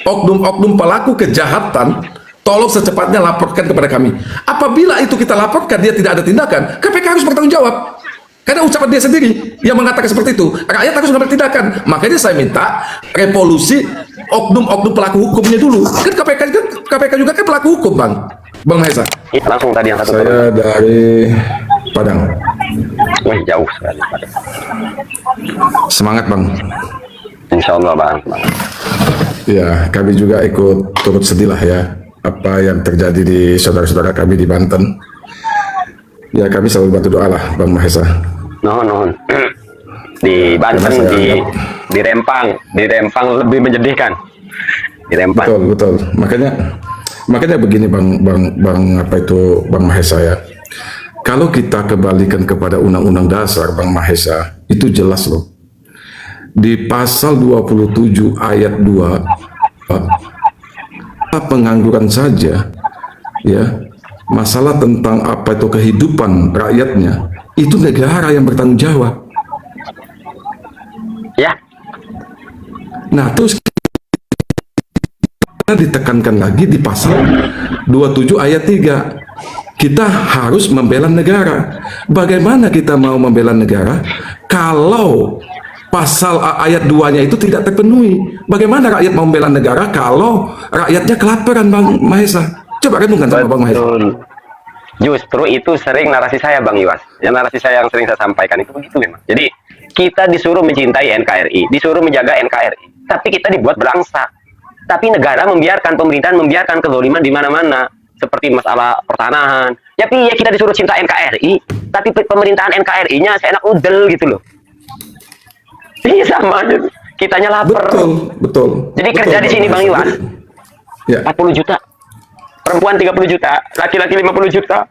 oknum-oknum pelaku kejahatan, tolong secepatnya laporkan kepada kami. Apabila itu kita laporkan dia tidak ada tindakan, KPK harus bertanggung jawab. Karena ucapan dia sendiri yang mengatakan seperti itu, rakyat harus mengambil tindakan. Makanya saya minta revolusi oknum-oknum pelaku hukumnya dulu. Kan KPK juga kan pelaku hukum, Bang Mahesa. Langsung tadi yang satu. Saya dari Padang. Wih, jauh sekali. Semangat, Bang. Insya Allah, Bang. Semangat. Ya, kami juga ikut turut sedih lah ya apa yang terjadi di saudara-saudara kami di Banten. Ya, kami selalu bantu doa lah, Bang Mahesa. Nuhun. Di Banten, di Rempang lebih menyedihkan. Di Rempang. Betul. Makanya begini, Bang Mahesa ya. Kalau kita kembalikan kepada Undang-Undang Dasar, Bang Mahesa, itu jelas loh. Di pasal 27 ayat 2, pengangguran saja, ya, masalah tentang apa itu kehidupan rakyatnya, itu negara yang bertanggung jawab. Ya. Nah, terus kita ditekankan lagi di pasal 27 ayat 3. Kita harus membela negara. Bagaimana kita mau membela negara kalau pasal ayat 2-nya itu tidak terpenuhi? Bagaimana rakyat mau membela negara kalau rakyatnya kelaparan, Bang Mahesa? Coba renungkan sama Bang Mahesa. Justru itu sering narasi saya, Bang Iwas. Ya, narasi saya yang sering saya sampaikan itu begitu memang. Jadi kita disuruh mencintai NKRI, disuruh menjaga NKRI, tapi kita dibuat berangsak. Tapi negara membiarkan, pemerintahan membiarkan kezaliman di mana-mana, seperti masalah pertanahan. Ya, kita disuruh cinta NKRI, tapi pemerintahan NKRI-nya seenak udel gitu loh. Iya, sama aja. Kitanya lapar. Betul. Jadi kerja di sini, Bang Iwan. Ya. 40 juta. Perempuan 30 juta, laki-laki 50 juta.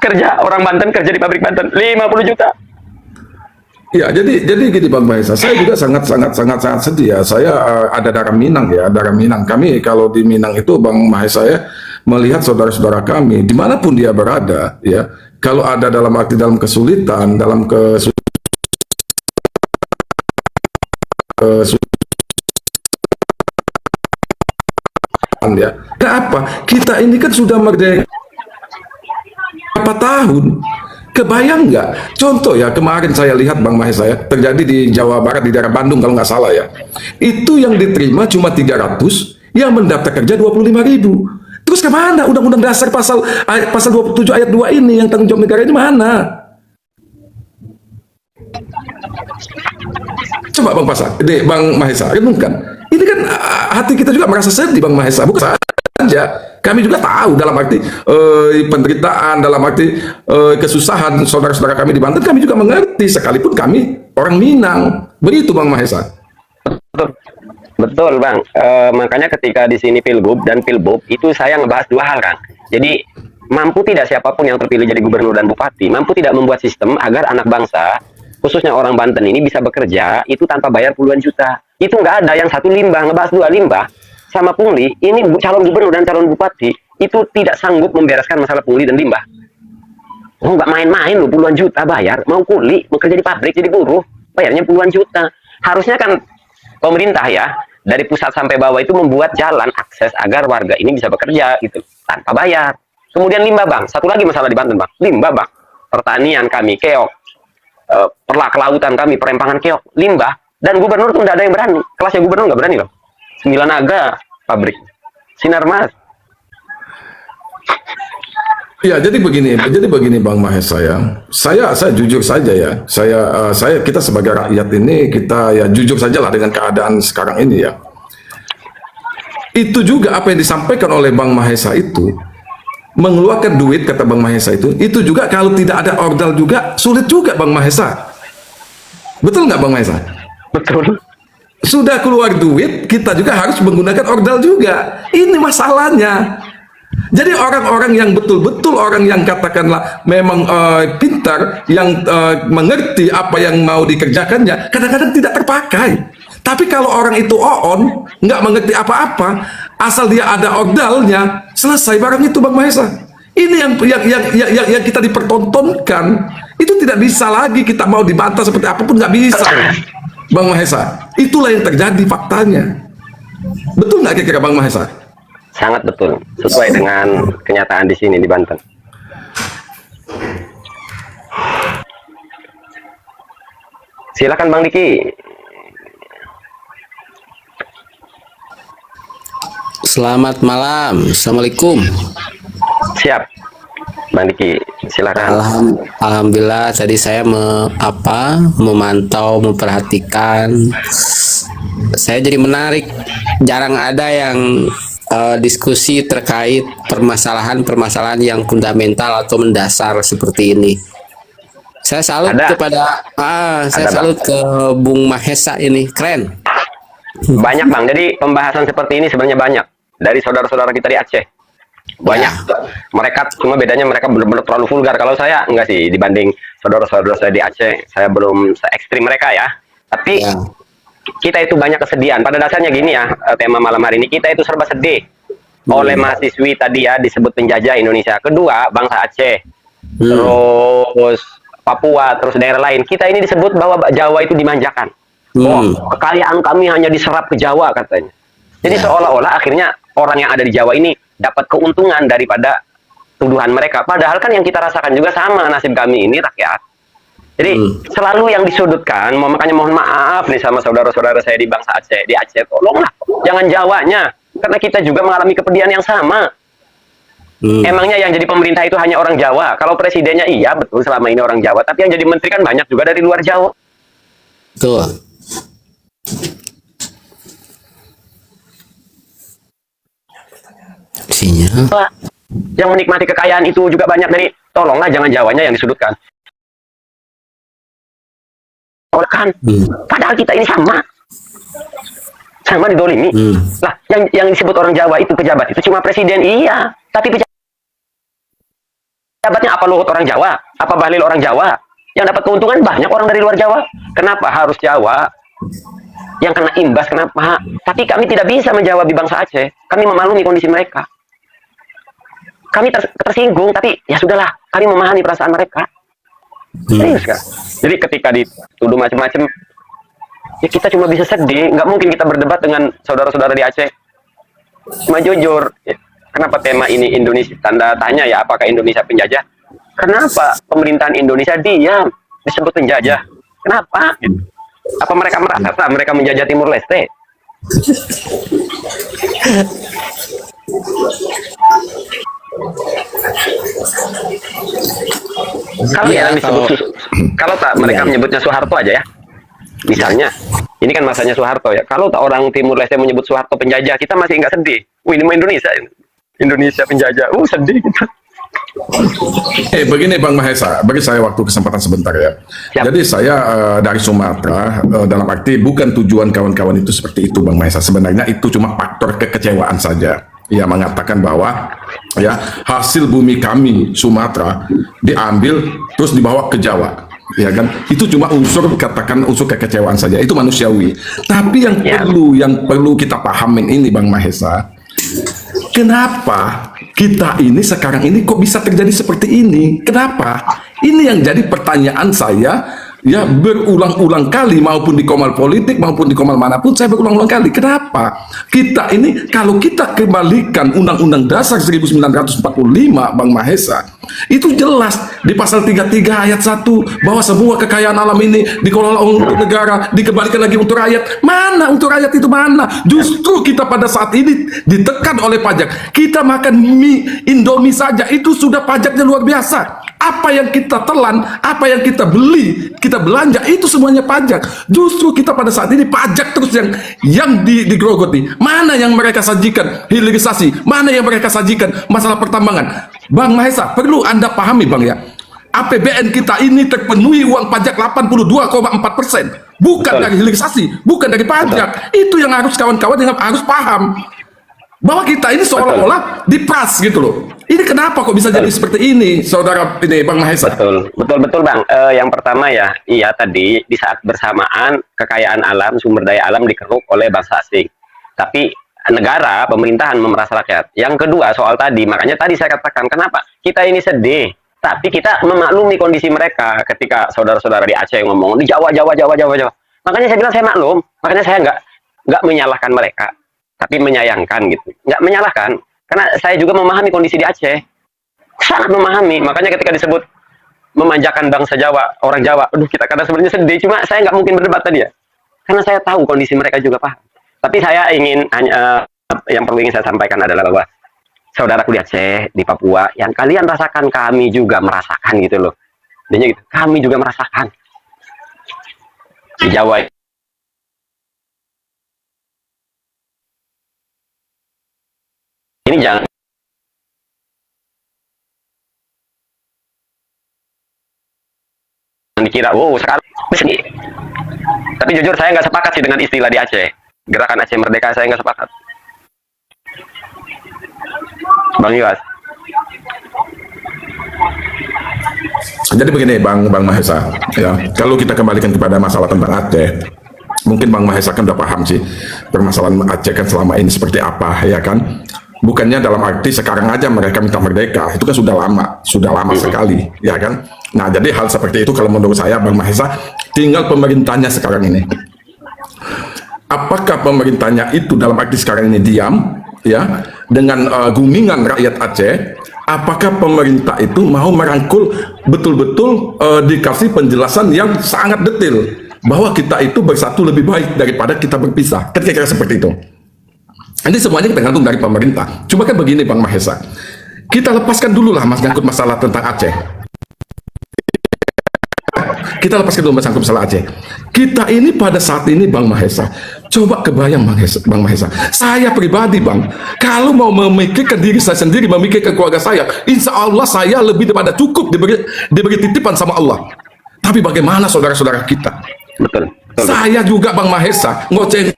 Kerja orang Banten, kerja di pabrik Banten 50 juta. Ya, jadi gini, Bang Mahesa, saya juga sangat sedih ya. Saya ada darah Minang ya, darah Minang. Kami kalau di Minang itu, Bang Mahesa ya, melihat saudara-saudara kami dimanapun dia berada ya, kalau ada dalam kesulitan, dalam ya. Kenapa? Kita ini kan sudah merdeka berapa tahun? Kebayang nggak? Contoh ya, kemarin saya lihat, Bang Mahesa ya, terjadi di Jawa Barat, di daerah Bandung kalau nggak salah ya. Itu yang diterima cuma 300, yang mendaftar kerja 25.000. Terus kemana Undang-Undang Dasar pasal 27 ayat 2 ini, yang tanggung jawab negara ini mana? Coba Bang Mahesa, renungkan. Ini kan hati kita juga merasa sedih, Bang Mahesa. Bukan saja, kami juga tahu dalam arti penderitaan, dalam arti kesusahan saudara-saudara kami di Banten, kami juga mengerti, sekalipun kami orang Minang. Begitu, Bang Mahesa. Betul, Bang. Makanya ketika di sini Pilgub dan Pilbob itu saya ngebahas dua hal, Kang. Jadi mampu tidak siapapun yang terpilih jadi gubernur dan bupati, mampu tidak membuat sistem agar anak bangsa, khususnya orang Banten ini, bisa bekerja itu tanpa bayar puluhan juta. Itu nggak ada yang satu limbah, ngebahas dua limbah sama pungli. Ini calon gubernur dan calon bupati itu tidak sanggup membereskan masalah pungli dan limbah. Oh, nggak main-main loh, puluhan juta bayar. Mau kuli, mau kerja di pabrik jadi buruh, bayarnya puluhan juta. Harusnya kan pemerintah ya, dari pusat sampai bawah itu membuat jalan akses agar warga ini bisa bekerja gitu tanpa bayar. Kemudian limbah, Bang. Satu lagi masalah di Banten, Bang. Limbah, Bang. Pertanian kami keok, kelautan kami perempangan keok, limbah. Dan gubernur tuh nggak ada yang berani. Kelasnya gubernur nggak berani loh. 9 naga pabrik sinar mas. Ya, jadi begini Bang Mahesa ya. Saya jujur saja ya. Kita sebagai rakyat ini, kita ya jujur sajalah dengan keadaan sekarang ini ya. Itu juga apa yang disampaikan oleh Bang Mahesa itu, mengeluarkan duit, kata Bang Mahesa itu juga kalau tidak ada ordal juga sulit juga, Bang Mahesa. Betul nggak, Bang Mahesa? Betul. Sudah keluar duit, kita juga harus menggunakan ordal juga. Ini masalahnya. Jadi orang-orang yang betul-betul, orang yang katakanlah memang pintar, yang mengerti apa yang mau dikerjakannya, kadang-kadang tidak terpakai. Tapi kalau orang itu on, nggak mengerti apa-apa, asal dia ada ordalnya, selesai barang itu, Bang Mahesa. Ini yang kita dipertontonkan. Itu tidak bisa lagi, kita mau dibantah seperti apapun nggak bisa, Bang Mahesa. Itulah yang terjadi faktanya. Betul nggak kira-kira Bang Mahesa? Sangat betul, sesuai dengan kenyataan di sini di Banten. Silakan Bang Diki. Selamat malam, Assalamualaikum. Siap, Bang Diki, silakan. Alhamdulillah tadi saya memantau, memperhatikan. Saya jadi menarik. Jarang ada yang diskusi terkait permasalahan-permasalahan yang fundamental atau mendasar seperti ini. Saya salut salut ke Bung Mahesa ini, keren. Banyak Bang, jadi pembahasan seperti ini sebenarnya banyak dari saudara-saudara kita di Aceh. Banyak. Mereka cuma bedanya mereka benar-benar terlalu vulgar. Kalau saya enggak sih, dibanding saudara-saudara saya di Aceh, saya belum se ekstrim mereka ya. Tapi kita itu banyak kesedihan. Pada dasarnya gini ya, tema malam hari ini kita itu serba sedih oleh mahasiswi tadi ya, disebut penjajah Indonesia. Kedua, bangsa Aceh, terus Papua, terus daerah lain. Kita ini disebut bahwa Jawa itu dimanjakan. Oh, kekayaan kami hanya diserap ke Jawa katanya. Jadi seolah-olah akhirnya orang yang ada di Jawa ini dapat keuntungan daripada tuduhan mereka. Padahal kan yang kita rasakan juga sama nasib kami ini rakyat. Jadi selalu yang disudutkan, makanya mohon maaf nih sama saudara-saudara saya di bangsa Aceh, di Aceh, tolonglah jangan Jawanya, karena kita juga mengalami kepedihan yang sama. Emangnya yang jadi pemerintah itu hanya orang Jawa? Kalau presidennya iya betul selama ini orang Jawa, tapi yang jadi menteri kan banyak juga dari luar Jawa. Betul. Yang menikmati kekayaan itu juga banyak dari, tolonglah jangan Jawanya yang disudutkan. Kan padahal kita ini sama didolimi. Lah yang disebut orang Jawa itu pejabat itu cuma presiden, iya, tapi pejabatnya apa Luhut orang Jawa, apa Bahlil orang Jawa, yang dapat keuntungan banyak orang dari luar Jawa. Kenapa harus Jawa yang kena imbas? Kenapa? Tapi kami tidak bisa menjawab di bangsa Aceh, kami memaklumi kondisi mereka, kami tersinggung, tapi ya sudahlah, kami memahami perasaan mereka. Serius kan? Jadi ketika dituduh macam-macam, ya kita cuma bisa sedih. Nggak mungkin kita berdebat dengan saudara-saudara di Aceh. Cuma jujur, ya, kenapa tema ini Indonesia tanda tanya ya, apakah Indonesia penjajah? Kenapa pemerintahan Indonesia diam disebut penjajah? Kenapa? Apa mereka merasa mereka menjajah Timur Leste? Kalau kalau tak mereka menyebutnya Soeharto aja ya, misalnya ini kan masanya Soeharto ya, kalau tak orang Timur Leste menyebut Soeharto penjajah, kita masih nggak sedih. Wih, ini mah Indonesia penjajah, sedih gitu. Begini Bang Mahesa, bagi saya waktu kesempatan sebentar ya. Jadi saya dari Sumatera, dalam arti bukan tujuan kawan-kawan itu seperti itu Bang Mahesa. Sebenarnya itu cuma faktor kekecewaan saja. Ya, mengatakan bahwa ya hasil bumi kami Sumatera diambil terus dibawa ke Jawa, ya kan? Itu cuma unsur, katakan unsur kekecewaan saja, itu manusiawi. Tapi yang perlu kita pahamin ini Bang Mahesa, kenapa kita ini sekarang ini kok bisa terjadi seperti ini? Kenapa? Ini yang jadi pertanyaan saya. Ya, berulang-ulang kali, maupun di Komal Politik maupun di Komal manapun saya berulang-ulang kali. Kenapa? Kita ini, kalau kita kembalikan Undang-Undang Dasar 1945 Bang Mahesa, itu jelas di pasal 33 ayat 1 bahwa semua kekayaan alam ini dikelola untuk negara, dikembalikan lagi untuk rakyat. Mana untuk rakyat itu mana? Justru kita pada saat ini ditekan oleh pajak. Kita makan mie Indomie saja itu sudah pajaknya luar biasa. Apa yang kita telan, apa yang kita beli, kita belanja, itu semuanya pajak. Justru kita pada saat ini pajak terus yang digrogoti. Mana yang mereka sajikan hilirisasi, mana yang mereka sajikan masalah pertambangan. Bang Mahesa, perlu Anda pahami Bang ya, APBN kita ini terpenuhi uang pajak 82,4%. Bukan dari hilirisasi, bukan dari pajak. Itu yang harus kawan-kawan yang harus paham. Bahwa kita ini seolah-olah diperas gitu loh. Ini kenapa kok bisa jadi seperti ini, saudara ini Bang Mahesa? Betul Bang. Yang pertama ya, iya tadi di saat bersamaan kekayaan alam, sumber daya alam dikeruk oleh bangsa asing. Tapi negara, pemerintahan memeras rakyat. Yang kedua soal tadi, makanya tadi saya katakan kenapa kita ini sedih. Tapi kita memaklumi kondisi mereka ketika saudara-saudara di Aceh ngomong di Jawa. Makanya saya bilang saya maklum, makanya saya nggak menyalahkan mereka. tapi menyayangkan gitu. Nggak menyalahkan, karena saya juga memahami kondisi di Aceh. Sangat memahami, makanya ketika disebut memanjakan bangsa Jawa, orang Jawa, aduh kita kadang sebenarnya sedih, cuma saya nggak mungkin berdebat tadi ya, karena saya tahu kondisi mereka juga paham. Tapi saya ingin yang perlu ingin saya sampaikan adalah bahwa saudaraku di Aceh, di Papua, yang kalian rasakan kami juga merasakan gitu loh. Jadi gitu, kami juga merasakan di Jawa. Ini jangan dikira, wow sekarang. Tapi jujur saya nggak sepakat sih dengan istilah di Aceh. Gerakan Aceh Merdeka saya nggak sepakat. Bang Yos. Jadi begini Bang Mahesa, ya kalau kita kembalikan kepada masalah tentang Aceh, mungkin Bang Mahesa kan udah paham sih permasalahan Aceh kan selama ini seperti apa, ya kan? Bukannya dalam arti sekarang aja mereka minta merdeka, itu kan sudah lama sekali, ya kan? Nah, jadi hal seperti itu kalau menurut saya Bang Mahesa, tinggal pemerintahnya sekarang ini. Apakah pemerintahnya itu dalam arti sekarang ini diam, ya, dengan gumingan rakyat Aceh? Apakah pemerintah itu mau merangkul betul-betul dikasih penjelasan yang sangat detail bahwa kita itu bersatu lebih baik daripada kita berpisah? Kan kira-kira seperti itu. Ini semuanya tergantung dari pemerintah. Cuma kan begini Bang Mahesa, kita lepaskan dulu lah nyangkut masalah tentang Aceh. Kita lepaskan dulu masalah Aceh. Kita ini pada saat ini Bang Mahesa, coba kebayang Bang Mahesa, saya pribadi Bang, kalau mau memikirkan diri saya sendiri, memikirkan keluarga saya, insya Allah saya lebih daripada cukup diberi titipan sama Allah. Tapi bagaimana saudara-saudara kita? Betul. Saya juga Bang Mahesa ngoceh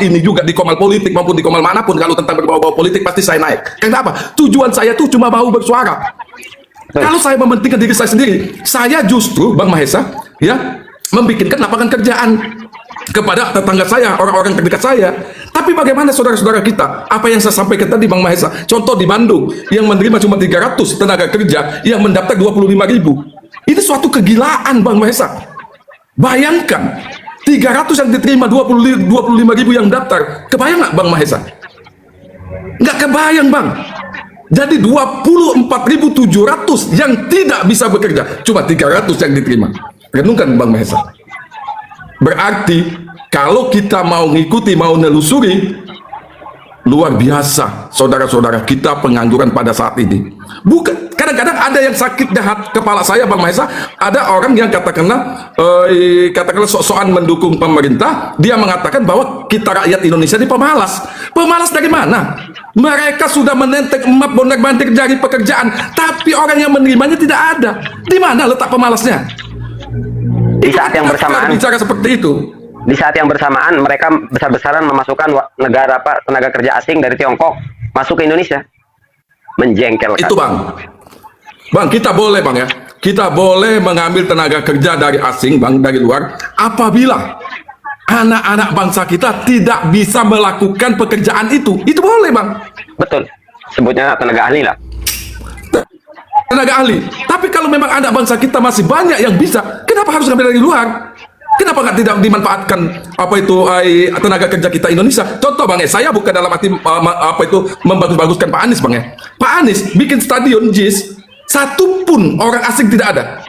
ini juga di komal politik maupun di komal manapun, kalau tentang berbau-bau politik pasti saya naik. Kenapa? Tujuan saya tuh cuma mau bersuara. Kalau saya mementingkan diri saya sendiri, saya justru Bang Mahesa, ya, membikinkan lapangan kerjaan kepada tetangga saya, orang-orang terdekat saya. Tapi bagaimana saudara-saudara kita? Apa yang saya sampaikan tadi Bang Mahesa, contoh di Bandung yang menerima cuma 300 tenaga kerja, yang mendaftar 25.000. Ini suatu kegilaan Bang Mahesa. Bayangkan 300 yang diterima, 25.000 yang daftar. Kebayang nggak Bang Mahesa? Nggak kebayang Bang. Jadi 24.700 yang tidak bisa bekerja, cuma 300 yang diterima. Renungkan Bang Mahesa. Berarti kalau kita mau ngikuti, mau nelusuri, luar biasa saudara-saudara kita pengangguran pada saat ini. Bukan, kadang-kadang ada yang sakit jahat kepala saya Bang Mahesa, ada orang yang katakanlah sok-sokan mendukung pemerintah, dia mengatakan bahwa kita rakyat Indonesia ini pemalas. Pemalas dari mana? Mereka sudah menenteng emak bondak-bandik dari pekerjaan, tapi orang yang menerimanya tidak ada. Di mana letak pemalasnya? Di saat yang bersamaan, bicara seperti itu. di saat yang bersamaan mereka besar-besaran memasukkan tenaga kerja asing dari Tiongkok masuk ke Indonesia, menjengkelkan. Itu Bang, kita boleh Bang ya, kita boleh mengambil tenaga kerja dari asing Bang, dari luar, apabila anak-anak bangsa kita tidak bisa melakukan pekerjaan itu boleh Bang. Betul, sebutnya tenaga ahli lah. Tenaga ahli. Tapi kalau memang anak bangsa kita masih banyak yang bisa, kenapa harus ngambil dari luar? Kenapa nggak tidak dimanfaatkan tenaga kerja kita Indonesia? Contoh Bang ya, saya bukan dalam arti membagus-baguskan Pak Anies Bang ya. Pak Anies bikin stadion JIS, satu pun orang asing tidak ada.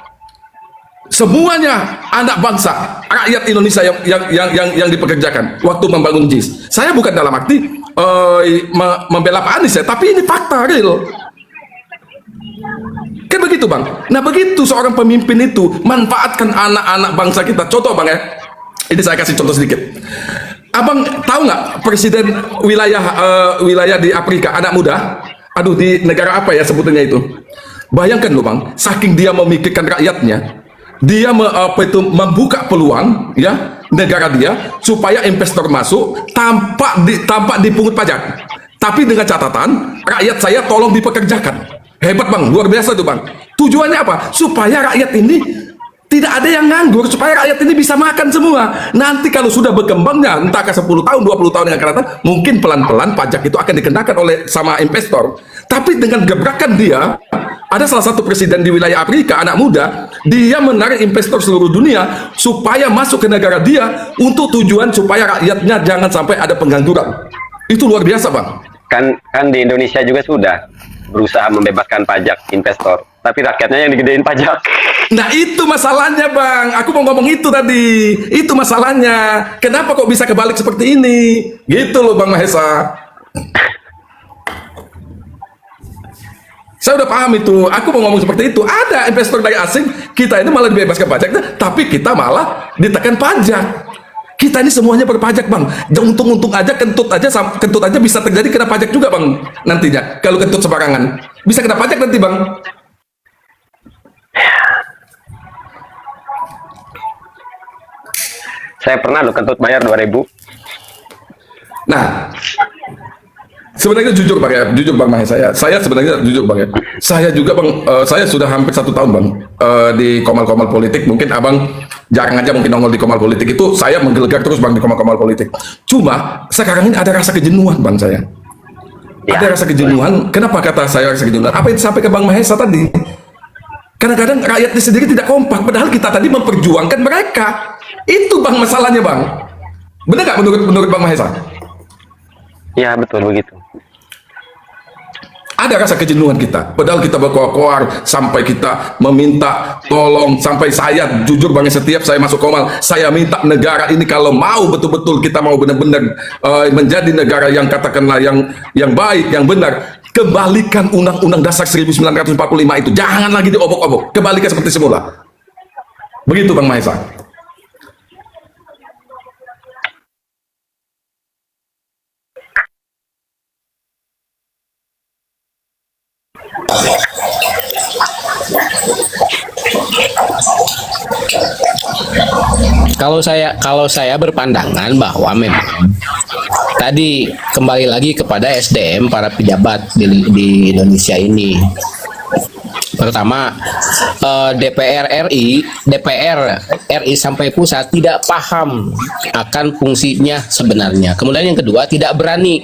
Semuanya anak bangsa, rakyat Indonesia yang dipekerjakan waktu membangun JIS. Saya bukan dalam arti membela Pak Anies ya, tapi ini fakta real. Kan begitu Bang. Nah begitu seorang pemimpin itu manfaatkan anak-anak bangsa kita. Contoh Bang ya, ini saya kasih contoh sedikit. Abang tahu nggak presiden wilayah di Afrika, anak muda, aduh di negara apa ya sebutannya itu? Bayangkan loh Bang, saking dia memikirkan rakyatnya, dia membuka peluang ya negara dia supaya investor masuk tanpa dipungut pajak. Tapi dengan catatan rakyat saya tolong dipekerjakan. Hebat Bang, luar biasa tuh Bang. Tujuannya apa? Supaya rakyat ini tidak ada yang nganggur, supaya rakyat ini bisa makan semua. Nanti kalau sudah berkembangnya, entah ke 10 tahun, 20 tahun yang akan datang, mungkin pelan-pelan pajak itu akan dikenakan sama investor. Tapi dengan gebrakan dia, Ada salah satu presiden di wilayah Afrika, anak muda, dia menarik investor seluruh dunia supaya masuk ke negara dia untuk tujuan supaya rakyatnya jangan sampai ada pengangguran. Itu luar biasa, Bang. Kan di Indonesia juga sudah berusaha membebaskan pajak investor, tapi rakyatnya yang digedein pajak. Nah itu masalahnya, Bang. Aku mau ngomong itu tadi. Itu masalahnya. Kenapa kok bisa kebalik seperti ini? Gitu loh, Bang Mahesa. Saya udah paham itu. Aku mau ngomong seperti itu. Ada investor dari asing, kita ini malah dibebaskan pajaknya, tapi kita malah ditekan pajak. Kita ini semuanya berpajak, Bang. Untung-untung aja, kentut aja bisa terjadi kena pajak juga, Bang. Nantinya, kalau kentut sembarangan. Bisa kena pajak nanti, Bang. Saya pernah loh kentut bayar 2.000. Nah, sebenarnya jujur, Bang ya, jujur Bang Mahesa, saya sebenarnya jujur, Bang ya. Saya juga, Bang, saya sudah hampir 1 tahun, Bang, di komal-komal politik. Mungkin Abang jarang aja mungkin nongol di komal politik itu. Saya menggelegar terus, Bang, di komal-komal politik. Cuma sekarang ini ada rasa kejenuhan, Bang, saya. Ya. Ada rasa kejenuhan. Kenapa kata saya rasa kejenuhan? Apa yang disampaikan Bang Mahesa tadi? Kadang-kadang rakyatnya sendiri tidak kompak, padahal kita tadi memperjuangkan mereka. Itu, Bang, masalahnya, Bang. Benar nggak menurut Bang Mahesa? Ya, betul begitu. Ada rasa kejenuhan kita, padahal kita berkoar-koar sampai kita meminta tolong, sampai saya jujur, Bang, setiap saya masuk komal, saya minta negara ini kalau mau betul-betul kita mau benar-benar menjadi negara yang katakanlah yang baik, yang benar, kembalikan Undang-Undang Dasar 1945 itu, jangan lagi diobok-obok, kembalikan seperti semula. Begitu, Bang Mahesa. Kalau saya berpandangan bahwa memang tadi kembali lagi kepada SDM para pejabat di Indonesia ini. Pertama, DPR RI sampai pusat tidak paham akan fungsinya sebenarnya. Kemudian yang kedua, tidak berani.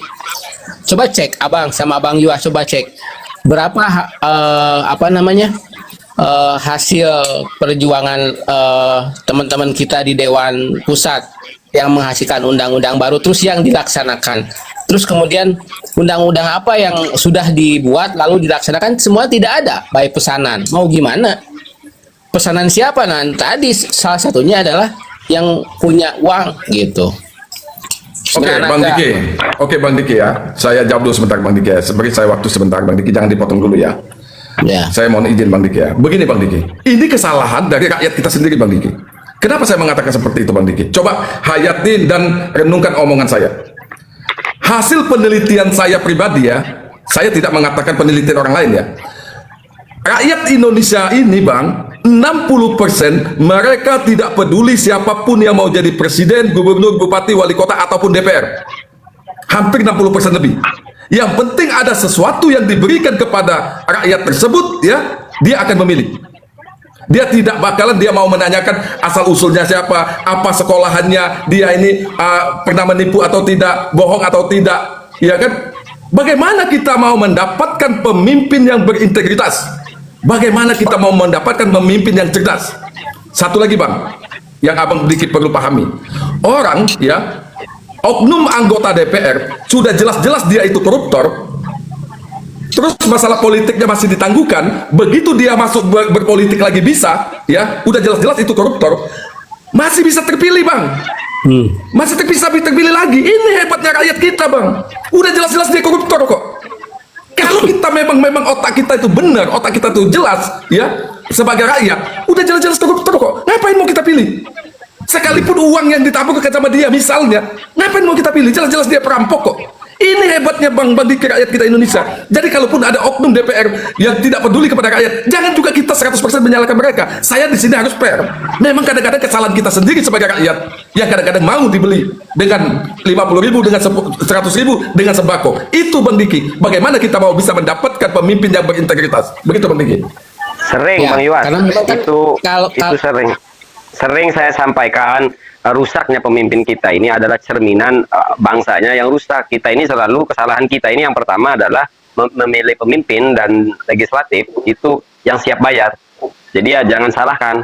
Coba cek, Abang sama Abang Yuah, coba cek berapa hasil perjuangan teman-teman kita di Dewan Pusat yang menghasilkan undang-undang baru, terus yang dilaksanakan, terus kemudian undang-undang apa yang sudah dibuat lalu dilaksanakan, semua tidak ada. Baik pesanan, mau gimana? Pesanan siapa? Nah, tadi salah satunya adalah yang punya uang gitu. Oke, Bang Diki. Oke, Bang Diki ya. Saya jawab dulu sebentar, Bang Diki ya. Sebenarnya saya waktu sebentar, Bang Diki, jangan dipotong dulu ya. Ya. Saya mohon izin, Bang Diki ya. Begini, Bang Diki. Ini kesalahan dari rakyat kita sendiri, Bang Diki. Kenapa saya mengatakan seperti itu, Bang Diki? Coba hayatin dan renungkan omongan saya. Hasil penelitian saya pribadi ya, saya tidak mengatakan penelitian orang lain ya. Rakyat Indonesia ini, Bang, 60% mereka tidak peduli siapapun yang mau jadi presiden, gubernur, bupati, wali kota, ataupun DPR. Hampir 60% lebih. Yang penting ada sesuatu yang diberikan kepada rakyat tersebut, ya, dia akan memilih. Dia tidak bakalan dia mau menanyakan asal usulnya siapa, apa sekolahannya, dia ini pernah menipu atau tidak, bohong atau tidak, ya kan? Bagaimana kita mau mendapatkan pemimpin yang berintegritas? Bagaimana kita mau mendapatkan pemimpin yang cerdas? Satu lagi, Bang, yang Abang sedikit perlu pahami. Orang, ya, oknum anggota DPR sudah jelas-jelas dia itu koruptor. Terus masalah politiknya masih ditangguhkan, begitu dia masuk berpolitik lagi bisa, ya, udah jelas-jelas itu koruptor, masih bisa terpilih, Bang. Masih bisa terpilih lagi. Ini hebatnya rakyat kita, Bang. Udah jelas-jelas dia koruptor kok. Kalau kita memang otak kita itu benar, otak kita itu jelas, ya, sebagai rakyat, udah jelas-jelas koruptor kok. Ngapain mau kita pilih? Sekalipun uang yang ditabur ke sama dia, misalnya, ngapain mau kita pilih? Jelas-jelas dia perampok kok. Ini hebatnya, Bang, bagi rakyat kita Indonesia. Jadi kalaupun ada oknum DPR yang tidak peduli kepada rakyat, jangan juga kita 100% menyalahkan mereka. Saya di sini harus fair. Memang kadang-kadang kesalahan kita sendiri sebagai rakyat yang kadang-kadang mau dibeli dengan 50.000, dengan 100.000, dengan sembako. Itu, Bang Diki. Bagaimana kita mau bisa mendapatkan pemimpin yang berintegritas? Begitu, Bang Diki. Sering, Ya, Bang Yuas, karena memang kan itu sering saya sampaikan, rusaknya pemimpin kita ini adalah cerminan bangsanya yang rusak. Kita ini selalu, kesalahan kita ini yang pertama adalah memilih pemimpin dan legislatif itu yang siap bayar. Jadi ya jangan salahkan.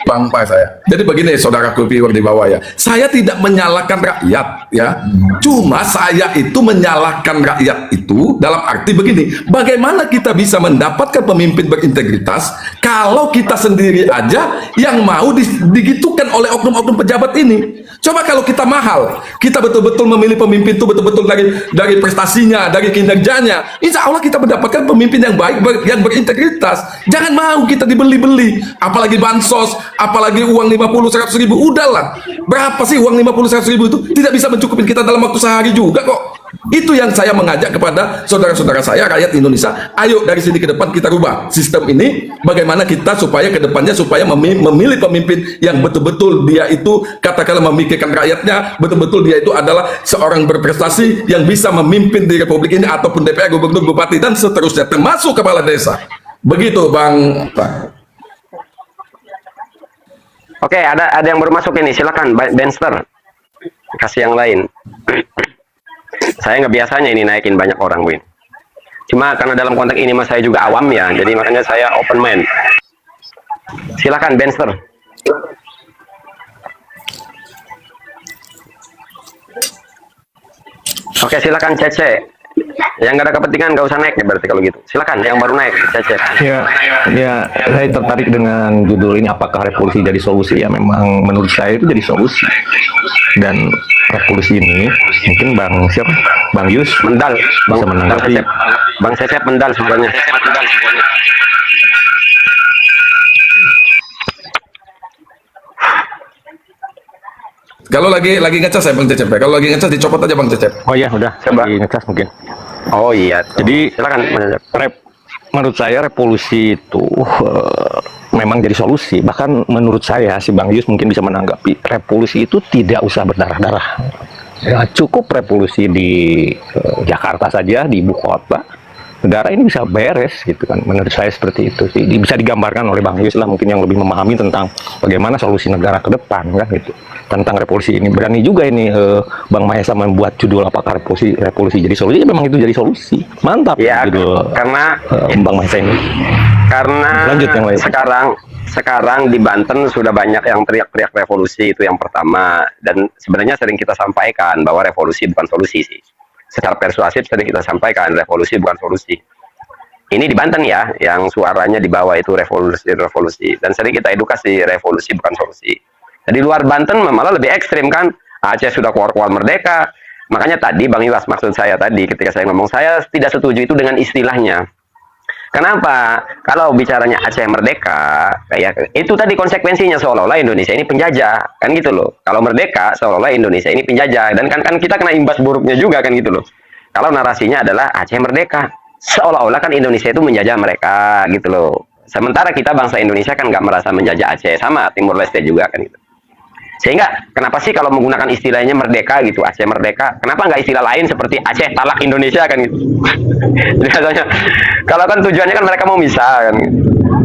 Bang Pak saya. Jadi begini saudaraku viewer di bawah ya. Saya tidak menyalahkan rakyat ya. Cuma saya itu menyalahkan rakyat itu dalam arti begini. Bagaimana kita bisa mendapatkan pemimpin berintegritas kalau kita sendiri aja yang mau digitukan oleh oknum-oknum pejabat ini. Coba kalau kita mahal, kita betul-betul memilih pemimpin itu betul-betul dari prestasinya, dari kinerjanya. Insya Allah kita mendapatkan pemimpin yang baik, yang berintegritas. Jangan mau kita dibeli-beli, apalagi bansos, apalagi uang 50-100 ribu. Udahlah, berapa sih uang 50-100 ribu itu? Tidak bisa mencukupi kita dalam waktu sehari juga kok. Itu yang saya mengajak kepada saudara-saudara saya, rakyat Indonesia. Ayo dari sini ke depan kita rubah sistem ini. Bagaimana kita supaya ke depannya supaya memilih pemimpin yang betul-betul dia itu katakanlah memikirkan rakyatnya, betul-betul dia itu adalah seorang berprestasi yang bisa memimpin di Republik ini ataupun DPR, gubernur, bupati dan seterusnya, termasuk kepala desa. Begitu Bang Pak. Oke, ada yang baru masuk ini, silakan Benster. Kasih yang lain. Saya nggak biasanya ini naikin banyak orang, Win. Cuma karena dalam konteks ini mas saya juga awam ya, jadi makanya saya open mind. Silakan Benster. Oke, silakan Cece. Yang nggak ada kepentingan nggak usah naik ya berarti kalau gitu. Silakan yang baru naik Cece. Ya, saya tertarik dengan judul ini, apakah revolusi jadi solusi? Ya memang menurut saya itu jadi solusi. Dan revolusi ini mungkin Bang Yus Mendal, bisa menanggapi. Bang Cecep mendal suaranya. Kalau lagi ngecas ya Bang Cecep. Kalau lagi ngecas dicopot aja Bang Cecep. Oh ya, udah. Coba. Di ngecas mungkin. Oh iya. Jadi silakan. menurut saya revolusi itu memang jadi solusi. Bahkan menurut saya si Bang Yus mungkin bisa menanggapi, revolusi itu tidak usah berdarah-darah. Ya, cukup revolusi di Jakarta saja, di ibu kota. Negara ini bisa beres gitu kan. Menurut saya seperti itu sih. Bisa digambarkan oleh Bang Yus lah mungkin yang lebih memahami tentang bagaimana solusi negara ke depan kan gitu. Tentang revolusi ini. Berani juga ini Bang Mahesa membuat judul apakah revolusi jadi solusi. Ya, memang itu jadi solusi. Mantap ya, judul karena Bang Mahesa ini. Karena lanjut yang lain. Sekarang di Banten sudah banyak yang teriak-teriak revolusi, itu yang pertama. Dan sebenarnya sering kita sampaikan bahwa revolusi bukan solusi sih. Secara persuasif sering kita sampaikan revolusi bukan solusi. Ini di Banten ya, yang suaranya di bawah itu revolusi. Dan sering kita edukasi revolusi bukan solusi. Di luar Banten malah lebih ekstrim kan. Aceh sudah keluar merdeka. Makanya tadi Bang Iwas, maksud saya tadi ketika saya ngomong, saya tidak setuju itu dengan istilahnya. Kenapa? Kalau bicaranya Aceh merdeka, kayak itu tadi konsekuensinya seolah-olah Indonesia ini penjajah, kan gitu loh. Kalau merdeka seolah-olah Indonesia ini penjajah, dan kan kita kena imbas buruknya juga kan gitu loh. Kalau narasinya adalah Aceh merdeka, seolah-olah kan Indonesia itu menjajah mereka gitu loh. Sementara kita bangsa Indonesia kan nggak merasa menjajah Aceh, sama Timur Leste juga kan gitu. Sehingga kenapa sih kalau menggunakan istilahnya merdeka gitu, Aceh merdeka, kenapa nggak istilah lain seperti Aceh talak Indonesia kan gitu. Biasanya kalau kan tujuannya kan mereka mau misah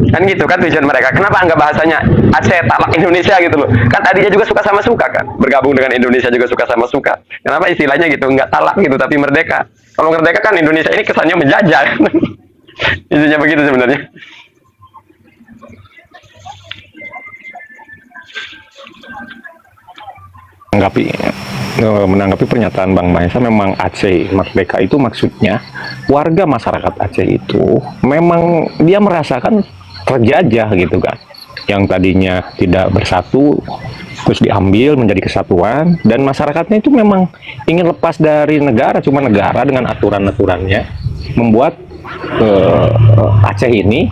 kan gitu kan tujuan mereka, kenapa nggak bahasanya Aceh talak Indonesia gitu loh. Kan tadinya juga suka sama suka kan, bergabung dengan Indonesia juga suka sama suka, kenapa istilahnya gitu nggak talak gitu tapi merdeka. Kalau merdeka kan Indonesia ini kesannya menjajah. Intinya begitu sebenarnya. Menanggapi pernyataan Bang Mahesa, memang Aceh merdeka itu maksudnya warga masyarakat Aceh itu memang dia merasakan terjajah gitu kan, yang tadinya tidak bersatu terus diambil menjadi kesatuan, dan masyarakatnya itu memang ingin lepas dari negara, cuma negara dengan aturan-aturannya membuat Aceh ini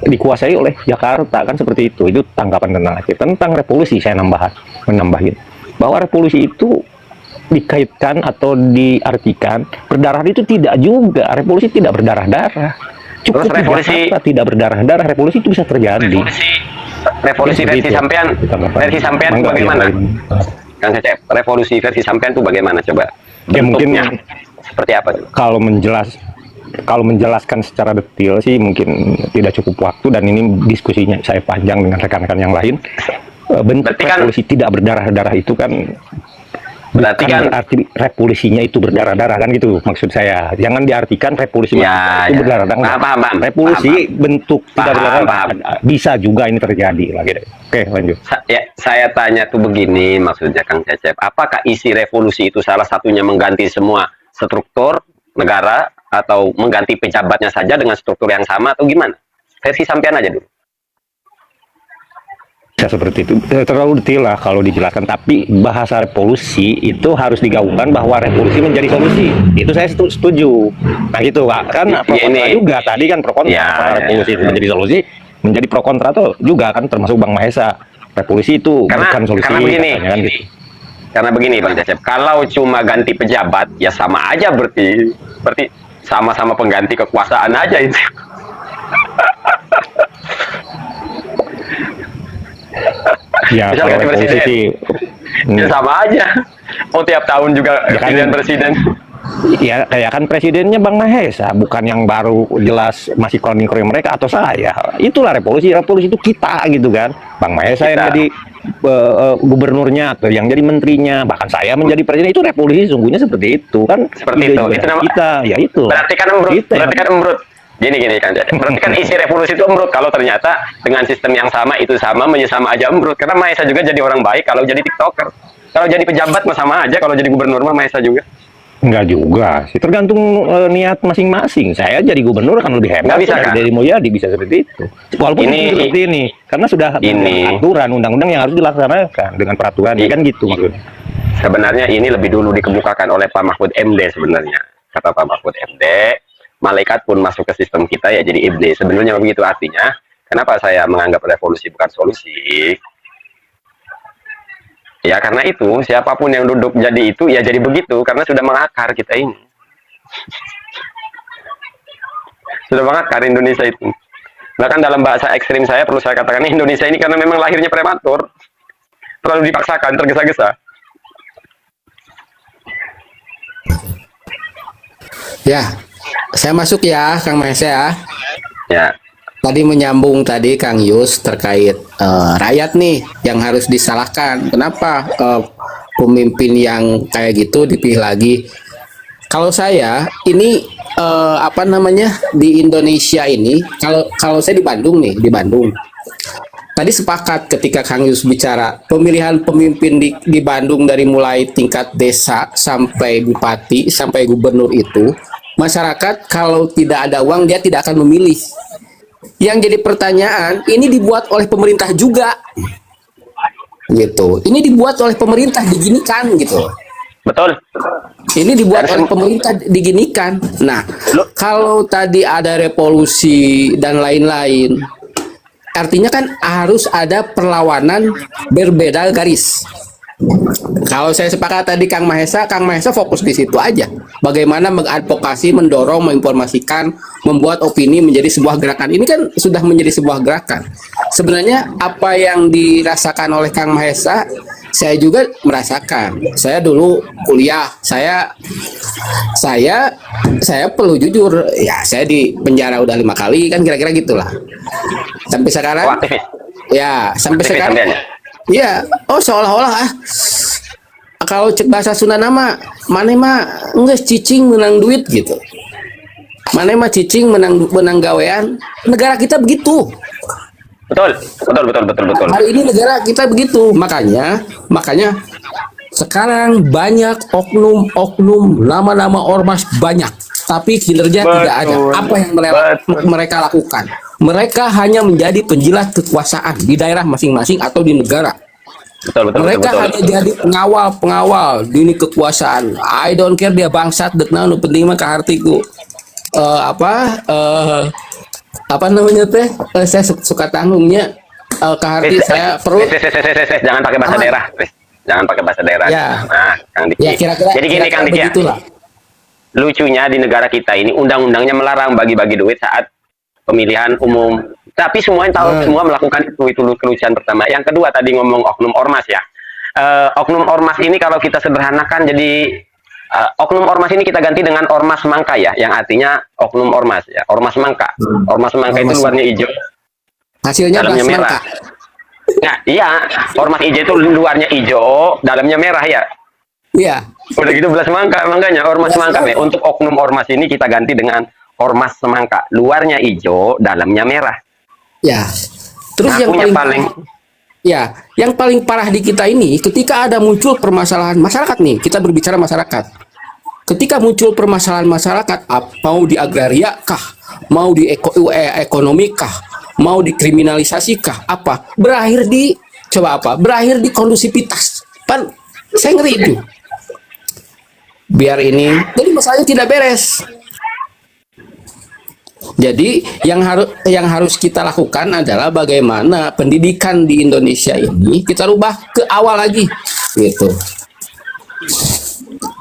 dikuasai oleh Jakarta kan, seperti itu tanggapan tentang Aceh. Tentang revolusi saya menambahin bahwa revolusi itu dikaitkan atau diartikan berdarah, itu tidak juga. Revolusi tidak berdarah-darah. Cukup terus revolusi tidak berdarah-darah, revolusi itu bisa terjadi. Revolusi versi sampean itu bagaimana? Kang Cecep, revolusi versi sampean itu bagaimana coba? Ya, mungkin seperti apa? Kalau menjelaskan secara detail sih mungkin tidak cukup waktu, dan ini diskusinya saya panjang dengan rekan-rekan yang lain. Bentuk revolusi tidak berdarah-darah itu kan Berarti Bukan kan berarti revolusinya itu berdarah-darah kan gitu maksud saya. Jangan diartikan revolusi ya, itu ya. berdarah-darah. Paham, paham, paham. Revolusi Paham, bentuk tidak paham, berdarah paham. bisa juga ini terjadi lah gitu. Oke, lanjut. Ya, saya tanya tuh begini maksudnya Kang Cecep, apakah isi revolusi itu salah satunya mengganti semua struktur negara atau mengganti pejabatnya saja dengan struktur yang sama atau gimana? Versi sampean aja dulu. Bisa seperti itu. Terlalu detail lah kalau dijelaskan, tapi bahasa revolusi itu harus digaungkan bahwa revolusi menjadi solusi. Itu saya setuju. Nah gitu Pak. Kan pro kontra Ini. juga tadi kan pro kontra. Ya, Apakah ya, revolusi itu ya. menjadi solusi, menjadi pro kontra tuh juga kan termasuk Bang Mahesa. Revolusi itu bukan solusi karena begini, katanya kan gitu. karena begini Bang Cecep, kalau cuma ganti pejabat ya sama aja berarti sama-sama pengganti kekuasaan aja itu. Ya Misal kalau ganti revolusi presiden. sih Ya sama aja. Oh tiap tahun juga Ya kan. pilihan presiden. ya kayak kan presidennya Bang Mahesa, bukan yang baru jelas masih calling mereka atau saya. Itulah revolusi. Revolusi itu kita gitu kan. Bang Mahesa yang Kita. jadi gubernurnya atau yang jadi menterinya, bahkan saya menjadi presiden, itu revolusi sungguhnya seperti itu kan. Seperti Ide itu. juga Itu nama- kita, ya itu. Berarti kan embrut. Kita yang- Berarti kan embrut. Gini kan Cecep. Berarti kan isi revolusi itu embrut kalau ternyata dengan sistem yang sama itu sama menyesama aja embrut. Karena Mahesa juga jadi orang baik kalau jadi TikToker. Kalau jadi pejabat mah sama aja, kalau jadi gubernur mah Mahesa juga. Enggak juga sih, tergantung niat masing-masing. Saya jadi gubernur akan lebih hebat Nggak bisa, kan? dari Mulyadi, bisa seperti itu. Walaupun Ini- itu seperti ini, karena sudah ada Ini- aturan undang-undang yang harus dilaksanakan dengan peraturan, ya kan gitu maksudnya. Sebenarnya ini lebih dulu dikemukakan oleh Pak Mahfud MD sebenarnya. Kata Pak Mahfud MD, malaikat pun masuk ke sistem kita ya jadi iblis. Sebenarnya begitu artinya. Kenapa saya menganggap revolusi bukan solusi? Ya karena itu siapapun yang duduk jadi itu ya jadi begitu karena sudah mengakar kita ini. Sudah mengakar Indonesia itu. Bahkan dalam bahasa ekstrim saya perlu saya katakan Indonesia ini karena memang lahirnya prematur. Terlalu dipaksakan, tergesa-gesa. Ya, saya masuk ya, Kang Mahesa ya. Ya. Tadi menyambung tadi Kang Yus terkait rakyat nih yang harus disalahkan. Kenapa pemimpin yang kayak gitu dipilih lagi? Kalau saya ini apa namanya di Indonesia ini, kalau saya di Bandung nih, di Bandung. Tadi sepakat ketika Kang Yus bicara pemilihan pemimpin di Bandung dari mulai tingkat desa sampai bupati sampai gubernur itu, masyarakat kalau tidak ada uang dia tidak akan memilih. Yang jadi pertanyaan, ini dibuat oleh pemerintah juga, gitu. Ini dibuat oleh pemerintah diginikan, gitu. Betul. Ini dibuat oleh pemerintah diginikan. Nah, kalau tadi ada revolusi dan lain-lain, artinya kan harus ada perlawanan berbeda garis. Kalau saya sepakat tadi Kang Mahesa fokus di situ aja. Bagaimana mengadvokasi, mendorong, menginformasikan, membuat opini menjadi sebuah gerakan. Ini kan sudah menjadi sebuah gerakan. Sebenarnya apa yang dirasakan oleh Kang Mahesa, saya juga merasakan. Saya dulu kuliah, saya perlu jujur, ya saya di penjara udah 5 kali kan kira-kira gitulah. Sampai sekarang, Oh, aktivis. ya sampai Aktivis sekarang. sampean ya? Iya, oh seolah-olah kalau cek bahasa Sunda nama, mana mah enggak cicing menang duit gitu. Mana mah cicing menang gawean. Negara kita begitu. Betul. Hari ini negara kita begitu. Makanya sekarang banyak oknum nama-nama ormas banyak, tapi kinerja tidak ada. Apa yang mereka lakukan? Mereka hanya menjadi penjilat kekuasaan di daerah masing-masing atau di negara. Betul. Mereka hanya jadi pengawal dini kekuasaan. I don't care dia bangsat dek naon penting mah kahartiku. Apa namanya teh? Saya suka tanggungnya kaharti saya perut. Jangan pakai bahasa daerah. Jangan pakai bahasa daerah. Ya. Nah, Kang Diki. Ya kira-kira. Jadi gini Kang Diki ya. Begitulah. Lucunya di negara kita ini undang-undangnya melarang bagi-bagi duit saat pemilihan umum. Tapi semuanya tahu semua melakukan itu kelucuan pertama. Yang kedua tadi ngomong oknum ormas ya. Oknum ormas ini kalau kita sederhanakan jadi oknum ormas ini kita ganti dengan ormas mangka ya, yang artinya oknum ormas ya, ormas mangka. Ormas mangka itu luarnya hijau, Hasilnya dalamnya belas merah. mangka. Nah, iya, ormas hijau itu luarnya hijau, dalamnya merah ya. Iya. Udah gitu belas semangka, makanya ormas semangka. Untuk oknum ormas ini kita ganti dengan ormas semangka. Luarnya hijau, dalamnya merah. Ya. Terus yang Ngakunya paling ya, yang paling parah di kita ini ketika ada muncul permasalahan masyarakat nih, kita berbicara masyarakat. Ketika muncul permasalahan masyarakat, mau di agraria kah, mau di ekonomi kah, mau dikriminalisasi kah, apa? Berakhir di coba apa? Berakhir di kondusivitas. Pan saya ngeri itu. Biar ini, jadi masalahnya tidak beres. Jadi yang harus kita lakukan adalah bagaimana pendidikan di Indonesia ini kita rubah ke awal lagi, gitu.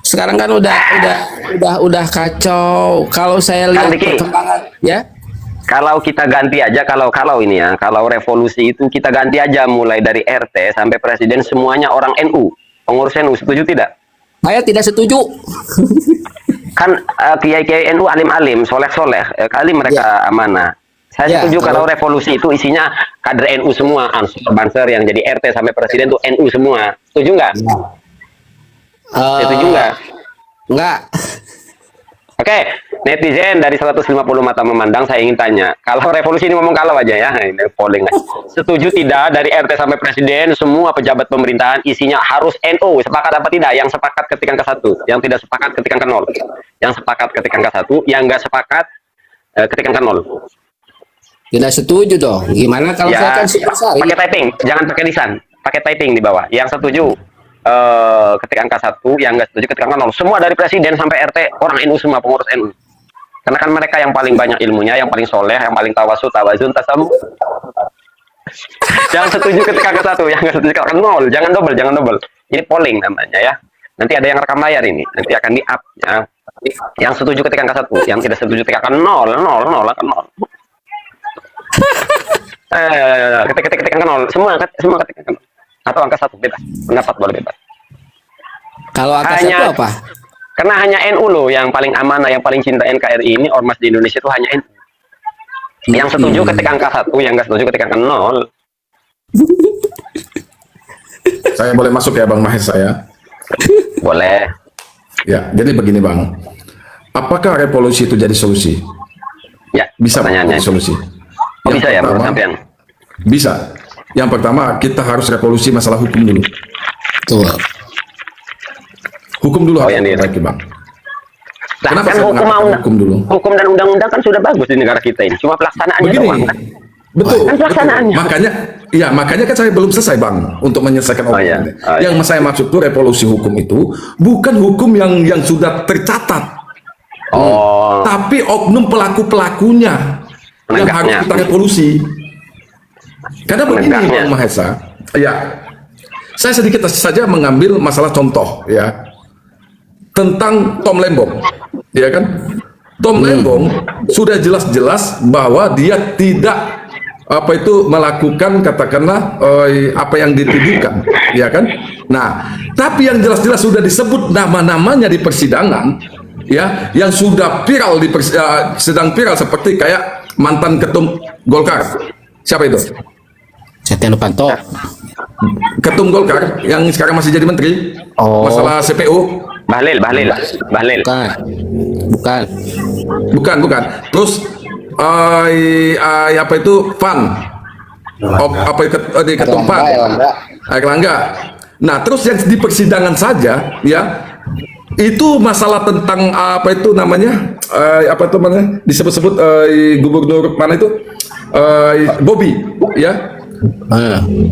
Sekarang kan udah kacau. Kalau saya lihat perkembangan, ya. Kalau kita ganti aja, kalau ini ya, kalau revolusi itu kita ganti aja mulai dari RT sampai presiden semuanya orang NU, pengurus NU, setuju tidak? Saya tidak setuju. Kan kiai-kiai NU alim-alim, soleh-soleh, kali mereka amanah. Saya setuju kalau revolusi itu isinya kader NU semua, Ansor Banser yang jadi RT sampai presiden tuh NU semua. Setuju nggak? Setuju nggak? Nggak. Oke, netizen dari 150 mata memandang, saya ingin tanya, kalau revolusi ini ngomong kalau aja ya, ini polling aja. Setuju tidak dari RT sampai presiden, semua pejabat pemerintahan isinya harus NU, sepakat apa tidak? Yang sepakat ketik angka 1, yang tidak sepakat ketik angka 0. Yang sepakat ketik angka 1, yang nggak sepakat ketik angka 0. Tidak setuju dong. Gimana kalau saya kan Sari? Pakai typing, jangan pakai lisan, pakai typing di bawah. Yang setuju ketik angka 1, yang nggak setuju ketik angka 0. Semua dari presiden sampai RT orang NU semua, pengurus NU. Karena kan mereka yang paling banyak ilmunya, yang paling soleh, yang paling tawasud, tawazun, tasamu. Yang setuju ketik angka 1, yang nggak setuju ketik angka 0. Jangan double. Ini polling namanya ya. Nanti ada yang rekam layar ini, nanti akan di up ya. Yang setuju ketik angka 1, yang tidak setuju ketik angka 0, 0 akan 0. Ketik angka 0, semua ketik angka 0. Atau angka 1, bebas, pendapat boleh bebas. Kalau angka 1 apa? Karena hanya NU loh yang paling amanah, yang paling cinta NKRI ini, ormas di Indonesia itu hanya NU. Yang setuju ketik angka 1, yang nggak setuju ketik angka 0. Saya boleh masuk ya Bang Mahesa ya? Boleh. Ya, jadi begini Bang, apakah revolusi itu jadi solusi? Ya, Bisa pertanyaannya. jadi solusi. Oh, bisa ya menurut pertama, sampean? Bisa. Yang pertama, kita harus revolusi masalah hukum dulu. Tuh. Hukum dulu harus yang diperbaiki, Bang. Nah, Kenapa kan saya mengatakan hukum hukum dulu? Hukum dan undang-undang kan sudah bagus di negara kita ini. Cuma pelaksanaannya Begini, doang kan. betul, Kan pelaksanaannya. betul. Makanya kan saya belum selesai Bang untuk menyelesaikan hukum ini. Yang saya maksud tuh revolusi hukum itu bukan hukum yang sudah tercatat. Tapi oknum pelaku-pelakunya yang harus kita revolusi. Karena begini Bang Mahesa, ya, saya sedikit saja mengambil masalah contoh ya tentang Tom Lembong, ya kan? Tom Lembong sudah jelas-jelas bahwa dia tidak melakukan katakanlah apa yang dituduhkan, ya kan? Nah, tapi yang jelas-jelas sudah disebut nama-namanya di persidangan, ya, yang sudah viral sedang viral seperti kayak mantan ketum Golkar. Siapa itu? Setia Novanto. Ketum Golkar yang sekarang masih jadi menteri. Masalah CPO. Bahlil. Bukan. Terus apa itu PAN? Di ketum PAN. Erlangga. Nah, terus yang di persidangan saja, ya, itu masalah tentang apa itu namanya? Disebut-sebut gubernur mana itu? Bobby, ya.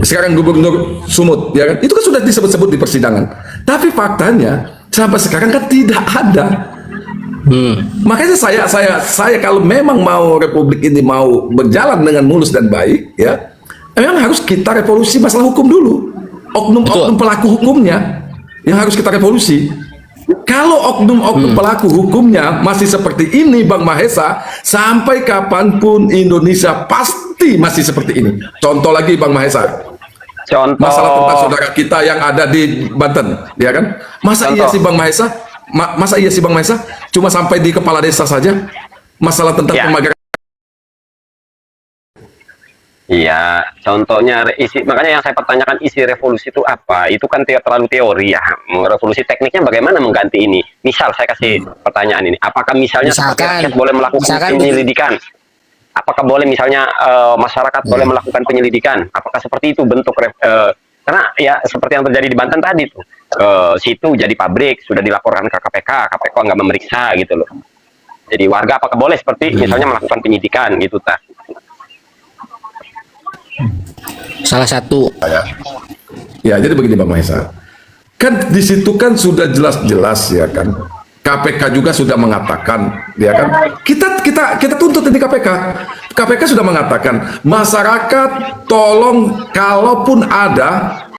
Sekarang gubernur Sumut, ya kan? Itu kan sudah disebut-sebut di persidangan. Tapi faktanya sampai sekarang kan tidak ada. Makanya saya kalau memang mau republik ini mau berjalan dengan mulus dan baik, ya, memang harus kita revolusi masalah hukum dulu. Oknum-oknum pelaku hukumnya yang harus kita revolusi. Kalau oknum-oknum pelaku hukumnya masih seperti ini Bang Mahesa, sampai kapanpun Indonesia pasti masih seperti ini. Contoh lagi Bang Mahesa, Contoh. masalah tentang saudara kita yang ada di Banten, ya kan? Masa iya sih Bang Mahesa? Masa iya sih Bang Mahesa? Cuma sampai di kepala desa saja masalah tentang pemagaran. Iya, contohnya makanya yang saya pertanyakan isi revolusi itu apa? Itu kan terlalu teori ya. Revolusi tekniknya bagaimana mengganti ini? Misal saya kasih pertanyaan ini, apakah misalnya seperti Misalkan, rakyat boleh melakukan misalkan penyelidikan? Apakah boleh misalnya masyarakat boleh melakukan penyelidikan? Apakah seperti itu bentuk karena ya seperti yang terjadi di Banten tadi tuh, situ jadi pabrik sudah dilaporkan ke KPK, KPK nggak memeriksa gitu loh. Jadi warga apakah boleh seperti misalnya melakukan penyidikan gitu tak? salah satu Ya, jadi begini Bang Mahesa. Kan di situ kan sudah jelas-jelas ya kan. KPK juga sudah mengatakan, ya kan. Kita tuntut ini KPK. KPK sudah mengatakan masyarakat tolong kalaupun ada